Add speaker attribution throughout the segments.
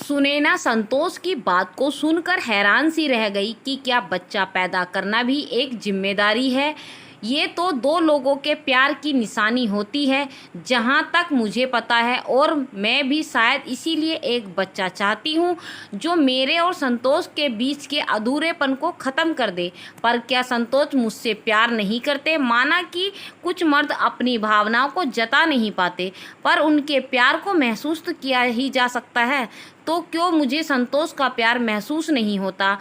Speaker 1: सुनैना संतोष की बात को सुनकर हैरान सी रह गई कि क्या बच्चा पैदा करना भी एक जिम्मेदारी है। ये तो दो लोगों के प्यार की निशानी होती है, जहाँ तक मुझे पता है। और मैं भी शायद इसीलिए एक बच्चा चाहती हूँ जो मेरे और संतोष के बीच के अधूरेपन को ख़त्म कर दे। पर क्या संतोष मुझसे प्यार नहीं करते? माना कि कुछ मर्द अपनी भावनाओं को जता नहीं पाते, पर उनके प्यार को महसूस तो किया ही जा सकता है। तो क्यों मुझे संतोष का प्यार महसूस नहीं होता?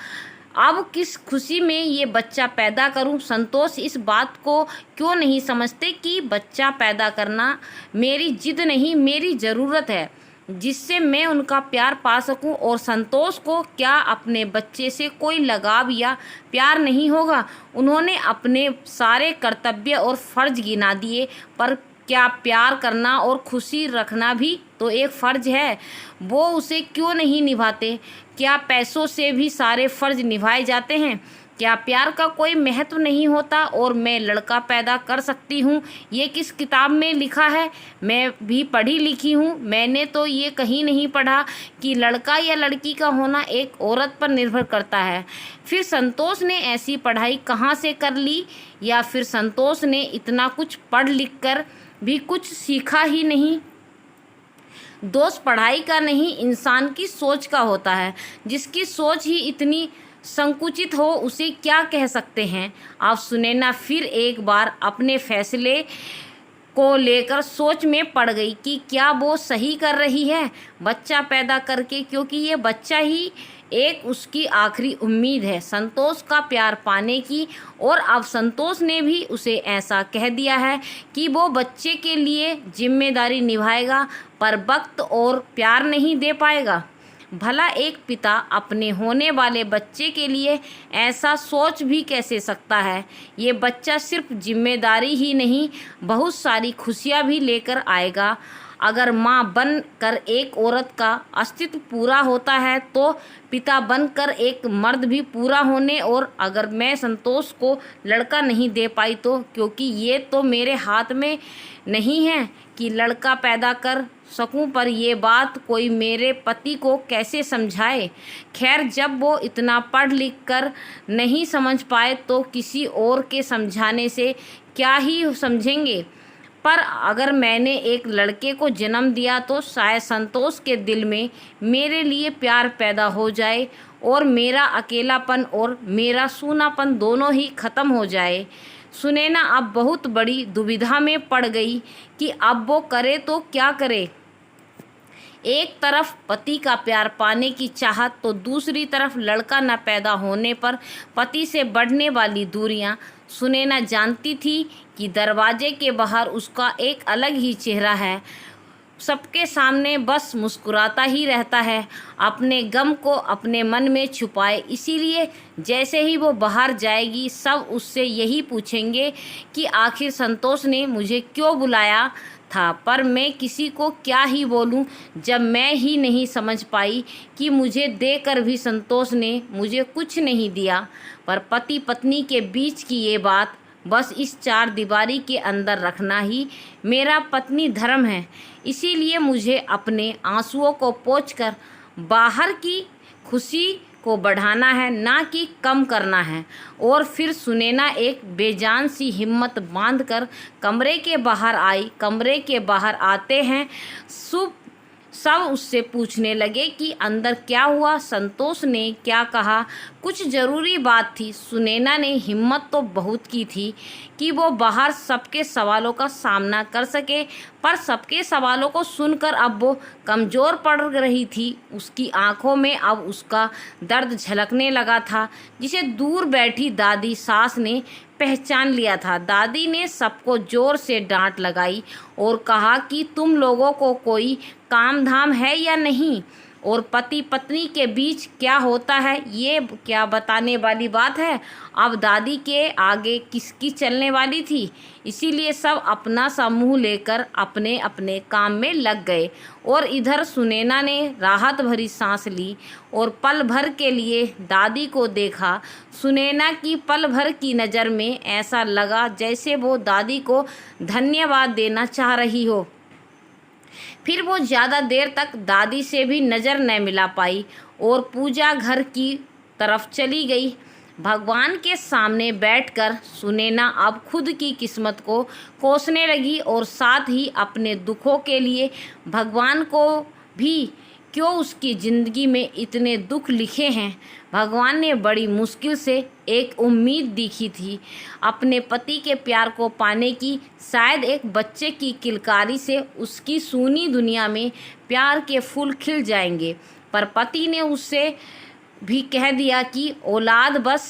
Speaker 1: अब किस खुशी में ये बच्चा पैदा करूं? संतोष इस बात को क्यों नहीं समझते कि बच्चा पैदा करना मेरी जिद नहीं, मेरी ज़रूरत है, जिससे मैं उनका प्यार पा सकूं। और संतोष को क्या अपने बच्चे से कोई लगाव या प्यार नहीं होगा? उन्होंने अपने सारे कर्तव्य और फ़र्ज गिना दिए, पर क्या प्यार करना और खुशी रखना भी तो एक फ़र्ज है? वो उसे क्यों नहीं निभाते? क्या पैसों से भी सारे फ़र्ज निभाए जाते हैं? क्या प्यार का कोई महत्व नहीं होता और मैं लड़का पैदा कर सकती हूँ? ये किस किताब में लिखा है? मैं भी पढ़ी लिखी हूँ, मैंने तो ये कहीं नहीं पढ़ा कि लड़का या लड़की का होना एक औरत पर निर्भर करता है। फिर संतोष ने ऐसी पढ़ाई कहाँ से कर ली? या फिर संतोष ने इतना कुछ पढ़ लिख कर भी कुछ सीखा ही नहीं? दोष पढ़ाई का नहीं, इंसान की सोच का होता है। जिसकी सोच ही इतनी संकुचित हो उसे क्या कह सकते हैं? अब सुनैना फिर एक बार अपने फैसले को लेकर सोच में पड़ गई कि क्या वो सही कर रही है बच्चा पैदा करके, क्योंकि ये बच्चा ही एक उसकी आखिरी उम्मीद है संतोष का प्यार पाने की। और अब संतोष ने भी उसे ऐसा कह दिया है कि वो बच्चे के लिए जिम्मेदारी निभाएगा, पर वक्त और प्यार नहीं दे पाएगा। भला एक पिता अपने होने वाले बच्चे के लिए ऐसा सोच भी कैसे सकता है? ये बच्चा सिर्फ जिम्मेदारी ही नहीं, बहुत सारी खुशियाँ भी लेकर आएगा। अगर माँ बन कर एक औरत का अस्तित्व पूरा होता है, तो पिता बनकर एक मर्द भी पूरा होने। और अगर मैं संतोष को लड़का नहीं दे पाई तो क्योंकि ये तो मेरे हाथ में नहीं है कि लड़का पैदा कर सकूं, पर ये बात कोई मेरे पति को कैसे समझाए? खैर, जब वो इतना पढ़ लिख कर नहीं समझ पाए तो किसी और के समझाने से क्या ही समझेंगे। पर अगर मैंने एक लड़के को जन्म दिया तो शायद संतोष के दिल में मेरे लिए प्यार पैदा हो जाए और मेरा अकेलापन और मेरा सूनापन दोनों ही ख़त्म हो जाए। सुनैना अब बहुत बड़ी दुविधा में पड़ गई कि अब वो करे तो क्या करे। एक तरफ पति का प्यार पाने की चाहत, तो दूसरी तरफ लड़का न पैदा होने पर पति से बढ़ने वाली दूरियां। सुनैना जानती थी कि दरवाजे के बाहर उसका एक अलग ही चेहरा है, सबके सामने बस मुस्कुराता ही रहता है, अपने गम को अपने मन में छुपाए। इसीलिए जैसे ही वो बाहर जाएगी सब उससे यही पूछेंगे कि आखिर संतोष ने मुझे क्यों बुलाया था। पर मैं किसी को क्या ही बोलूं, जब मैं ही नहीं समझ पाई कि मुझे देकर भी संतोष ने मुझे कुछ नहीं दिया। पर पति पत्नी के बीच की ये बात बस इस चार दीवारी के अंदर रखना ही मेरा पत्नी धर्म है। इसीलिए मुझे अपने आंसुओं को पोंछकर बाहर की खुशी को बढ़ाना है, ना कि कम करना है। और फिर सुनैना एक बेजान सी हिम्मत बांधकर कमरे के बाहर आई। कमरे के बाहर आते हैं सब उससे पूछने लगे कि अंदर क्या हुआ, संतोष ने क्या कहा, कुछ ज़रूरी बात थी। सुनैना ने हिम्मत तो बहुत की थी कि वो बाहर सबके सवालों का सामना कर सके, पर सबके सवालों को सुनकर अब वो कमज़ोर पड़ रही थी। उसकी आंखों में अब उसका दर्द झलकने लगा था, जिसे दूर बैठी दादी सास ने पहचान लिया था। दादी ने सबको ज़ोर से डांट लगाई और कहा कि तुम लोगों को कोई काम धाम है या नहीं, और पति पत्नी के बीच क्या होता है ये क्या बताने वाली बात है। अब दादी के आगे किसकी चलने वाली थी? इसीलिए सब अपना सा मुँह लेकर अपने अपने काम में लग गए। और इधर सुनैना ने राहत भरी सांस ली और पल भर के लिए दादी को देखा। सुनैना की पल भर की नज़र में ऐसा लगा जैसे वो दादी को धन्यवाद देना चाह रही हो। फिर वो ज़्यादा देर तक दादी से भी नज़र न मिला पाई और पूजा घर की तरफ चली गई। भगवान के सामने बैठकर सुनैना अब खुद की किस्मत को कोसने लगी और साथ ही अपने दुखों के लिए भगवान को भी, क्यों उसकी ज़िंदगी में इतने दुख लिखे हैं। भगवान ने बड़ी मुश्किल से एक उम्मीद दिखी थी अपने पति के प्यार को पाने की। शायद एक बच्चे की किलकारी से उसकी सूनी दुनिया में प्यार के फूल खिल जाएंगे, पर पति ने उससे भी कह दिया कि औलाद बस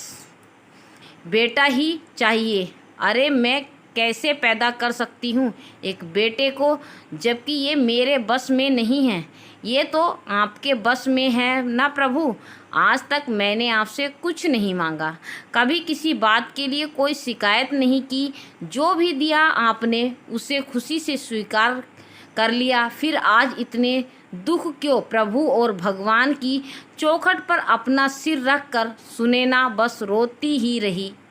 Speaker 1: बेटा ही चाहिए। अरे मैं कैसे पैदा कर सकती हूँ एक बेटे को, जबकि ये मेरे बस में नहीं है। ये तो आपके बस में है ना प्रभु। आज तक मैंने आपसे कुछ नहीं मांगा, कभी किसी बात के लिए कोई शिकायत नहीं की। जो भी दिया आपने उसे खुशी से स्वीकार कर लिया। फिर आज इतने दुख क्यों प्रभु। और भगवान की चौखट पर अपना सिर रखकर सुनैना बस रोती ही रही।